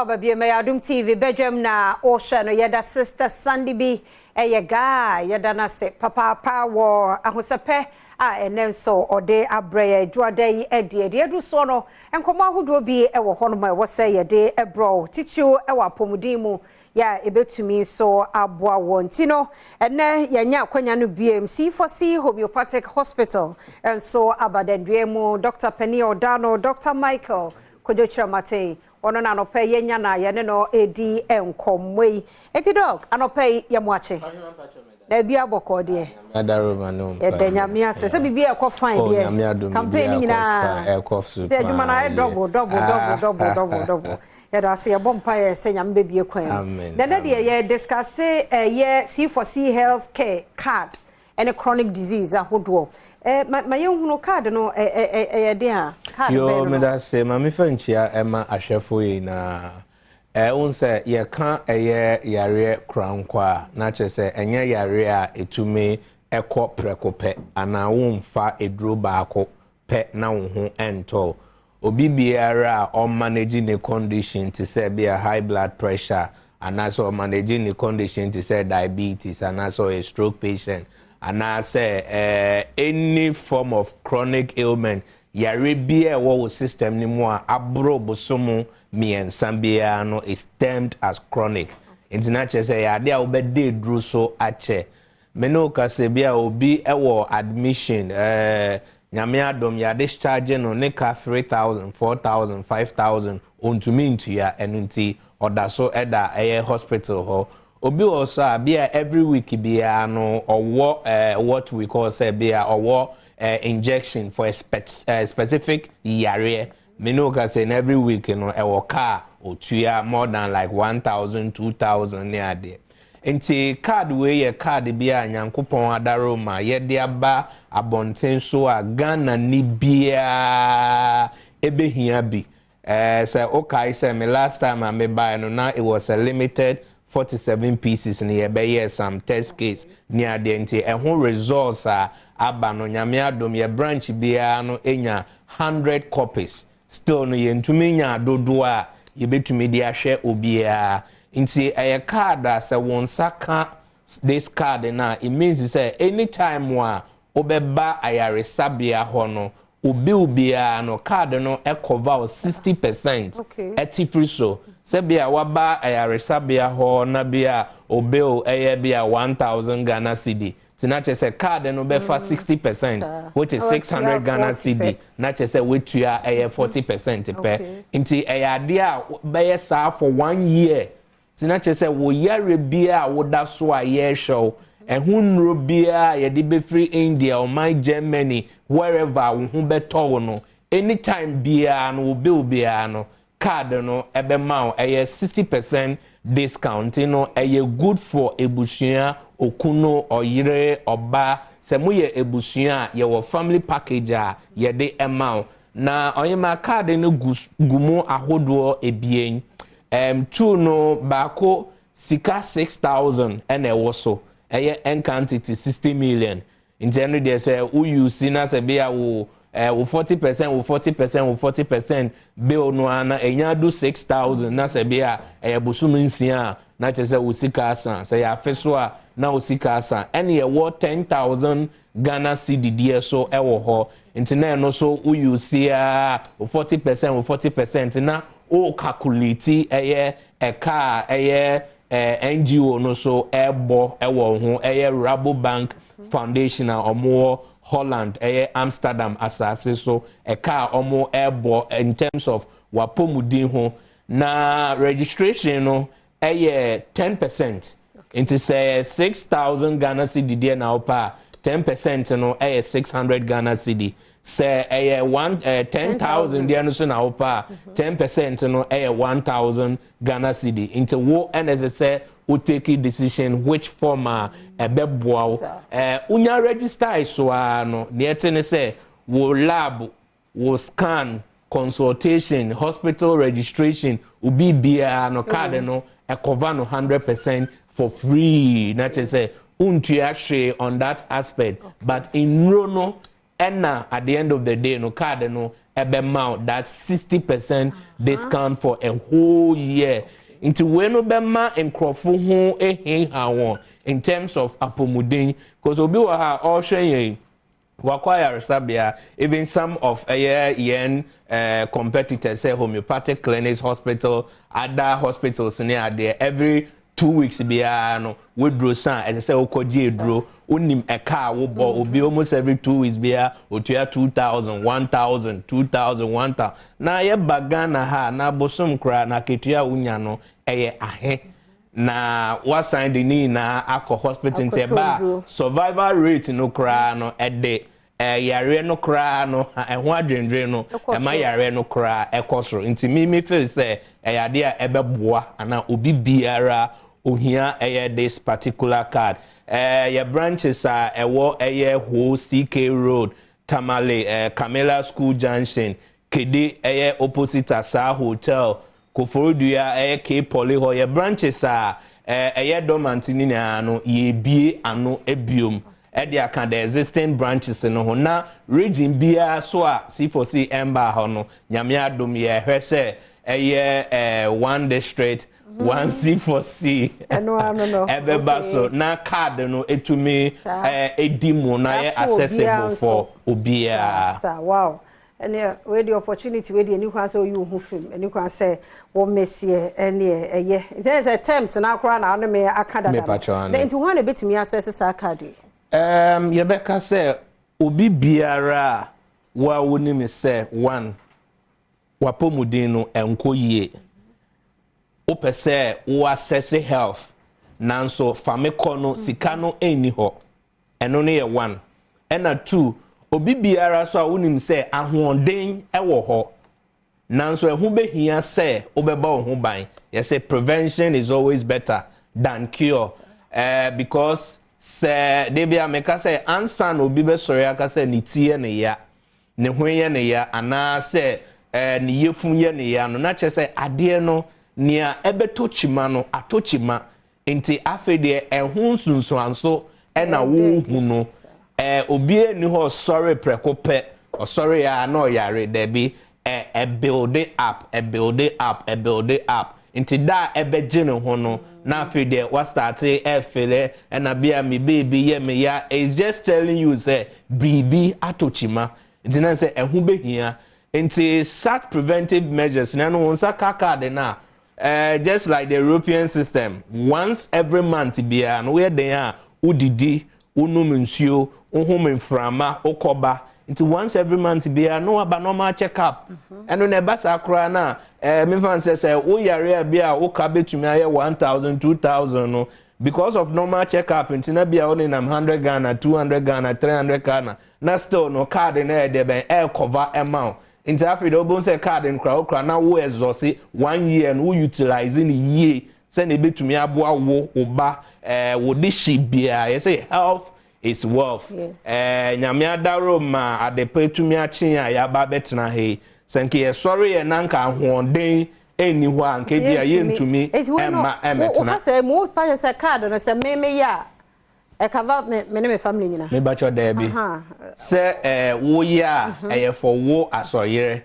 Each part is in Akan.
Baby, may Adom TV, Badwam na Ocean, yada sister Sandy B, a guy, yada na se, Papa Power, Ahosape, and then so, or day a bray, draw day, a dear, do sono, and come out would be a honor, was say a day, a bro, teach you our Pomudimu, ya, a bit to me, so a boa won't, you know, and then ya Quanyanu BM, C4C, Homeopathic Hospital, and so Abaden Driemo, Dr. Penny Odano, Dr. Michael, Kojocha Mate. Ono na no pay yenya na ye no edi enkomwe eti dog anope ye moache na bia boko de adaroma no e de nyame ase se bibia e ko fine de campaign nyina e ko super se aduma na double ya da se ye bompa ye se nyame bibie kwan na de ye discuss ye C4C health care card and a chronic disease ahodo my young card no de ha card yo me da say ma me fanchia ema ahwefo yi na unse ye ka yare krankwa na che say enye yare a etume ekọ prekope ana wonfa eduro baako pe na wo ho ento obi biara o manage ne condition to say be a high blood pressure and also managing the condition to say diabetes and also a stroke patient and I say any form of chronic ailment yare bia wo system ni mo abro bosomo miensambia no is termed as chronic international say ya dia obede dru so ache meno ka se bia obi ewo admission nyame adom ya discharge no ne ka 3000 4000 5000 ontumi into ya enunti oda so eda hospital ho obi also bia every week bia no or what we call say bia or injection for a specific yare menoka say every week you know e car or tuya more than like 1000 2000 near there enti card we ye card bia nyankopon adaro ma ye de aba abonten so a Ghana ni bia ebehia bi say okay say me last time I me buy no now it was a limited 47 pieces in here some test case near the enti ehun results aba no nyame adom ye branch bia no enya 100 copies still no ye ntumi nya dodo a ye betumi dia hwe obia nti card as a one saka this card na it means say anytime wa obeba ayaresabia ho no obia no card no e cover 60% eti free so sebia waba ayaresabia ho na bia obeo bia 1000 Ghana cedi tinache se card no be for 60% which is 600 Ghana cedi na che se wetua 40% pe nti ade a be sa for 1 year tinache se wo yare bia wo da so a ye show ehunro bia ye de be free India or my Germany wherever wo hu beto no anytime bia no wo bia no card no ebe ma 60% discount no good for ebusuya okuno oyire oba se mo ye ebusuya ye wo family package a ye de amount na oyema card no gumo ahodo ebien two no bako sika 6000 ene wo so quantity 60 million in general they say who you see na se bia wo 40% bill no ana enya do 6000 na se bia bosum nsia na che se usika asa se ya feso a na usika asa ene ye wo 10000 Ghana cedi die so ewo ho ntina no so who you see 40% na o calculate car NGO no so ebo ewo ho Rabobank Foundation omo Holland Amsterdam asase so car omo ebo in terms of wapomudin ho na registration no 10% into say 6000 Ghana cedi there na opa 10% no 600 Ghana cedi say 10,000 there no so na opa 10% no 1000 Ghana cedi into wo NSS will take a decision which form beboa unya register so no the say wo lab wo scan consultation hospital registration ubi bia no card no e cover no 100% for free not to say untua share on that aspect but in rono enna at the end of the day no card no ebema that 60% discount for a whole year. Into when obema nkrofo ho hawon in terms of apomudin, because obi wa ha all share wakwaya resabia, even some of yen competitors say homeopathic clinics, hospital, other hospitals near there every 2 weeks biya no withdraw san as I say okoji draw unim a car wo bo obi almost every 2 weeks biya otua 2000 1000 2000 1000 na ye bagana ha na bosom kra na ketua unya no eye ahe na wasan de ni na akọ hospital nte ba survival rate no kra no ede yare no kra no ehun adwendwe no ma yare no kra ekosoro nti mi feel say eyade a ebeboa ana obi biara ohia this particular card your branches are ewo ho CK Road Tamale Camilla School Junction Kede opposite Asa Hotel Koforodua K Poly ho your branches are Adom Antinina no ye bie ano ebiom they are kind of existing branches no ho na region bia so a C4C emba ho no nyame adom ye hwese one district one C4C no ebeba so na card no etumi edimu na accessible for obia wow and we the opportunity we the new one so you who film and you can say what messie any there's a terms na akra na no me akada na into one a bit me access sa card yebeka say obi biara wa woni me say one wapomudin no enkoyie opese wo assess health nanso fameko no sika no eni ho eno ne ye 1 ena 2 obi biara so a wonim se ahoden ewo ho nanso ehu behia se obeba wo ho ban ye say prevention is always better than cure because se de bia meka say ansa no obi be sori aka se ni tie ne ya ne hwenye ne ya ana se ni yefun ye ne ya no na che se ade no nia ebeto chima no atochima enti afede ehun sunsun anso na wo hu no obi ni ho sorry prekope o sorry ya na oyare there be build it up enti da ebeje ne ho no na afede what start fele na bia me baby ye me ya is just telling you say bribi atochima enti na say ehun behia enti such preventive measures na no wonsa kaka de na just like the European system, once every month bia no where they are udidi unum nsuo ohum mframa okoba into once every month bia no aba normal check up and no neba sakra na me fan say wo yare bia wo ka betumi aye 1000 2000 no because of normal check up into na bia only nam 100 Ghana 200 Ghana 300 Ghana na still no card na de ben cover amount into Africa obon say card in crowd na wo exhaust 1 year and wo utilizing year say na betumi aboa wo oba wo de shibia you say health is wealth nyame adaro ma adepetumi achi ya ba betena he sanke ye sorry ye nanka ahoden eni ho anke dia ye ntumi emma emetena o say mo pa say card no say me ya e cover me ne family nyina me ba cho there bi say wo ya for wo asoyere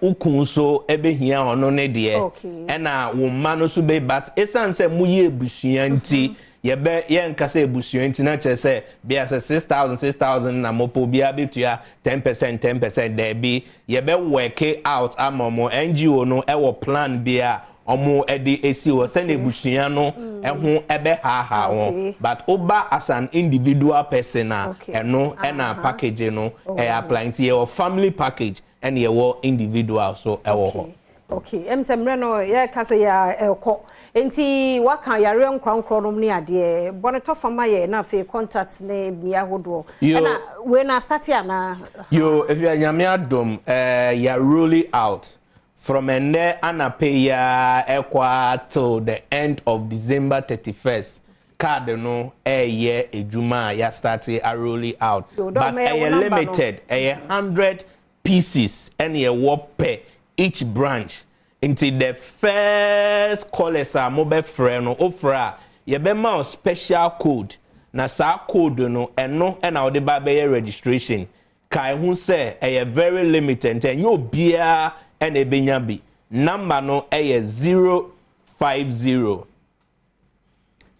ukun so ebehia ono ne de e na wo ma no so be but esan say mu ye ebusuan nti ye nkasa ebusuan nti na che say bia say 6000 na mopo bia betua 10% there be ye be work out amomo NGO no e wo plan bia omo edi esi wo send ebusuan no eho ebe ha won but oba as an individual person eno na package no apply nti your family package and your individual so ewo ho okay emsemre no ye kase ya eko enti waka yare nkwankro no ni ade bone to fama ye na fe contact ne bia hodo na we na start ya na yo if you nyame adom ya roll out from ene anapeya ekwa till the end of December 31st card no ye ejuma ya start a roll out but limited 100 pieces and ye wope each branch into the first callers are mobile friend no ofra ye be ma special code na sa code no eno na ode ba be registration kai hu say very limited and you bia and ebenya bi number no 050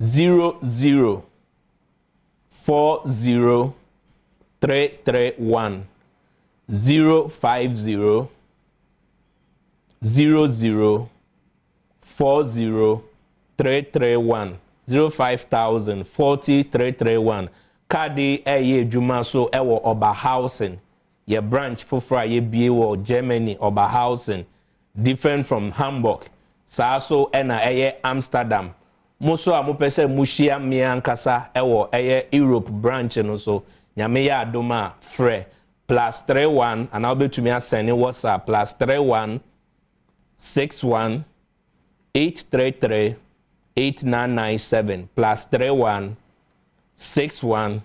00 40 331 050 00 40 331 05000 40 331 kadi juma so ewo oba housing ye branch fofra ye bie wo Germany oba housing different from Hamburg so ena Amsterdam muso a mopese mushia miankasa ewo Europe branch no so nyame ya adoma frɛ +31 and I'll be to me asend WhatsApp +31 61 833 8997 +31 61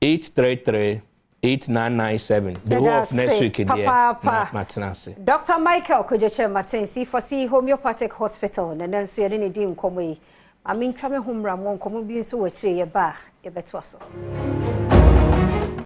833 8997. The whole of next week in the Dr. Michael Kojoche Martin, C4C Homeopathic Hospital, and then so you didn't do I mean, travel home ram won't come be so much ye bar, ye better so.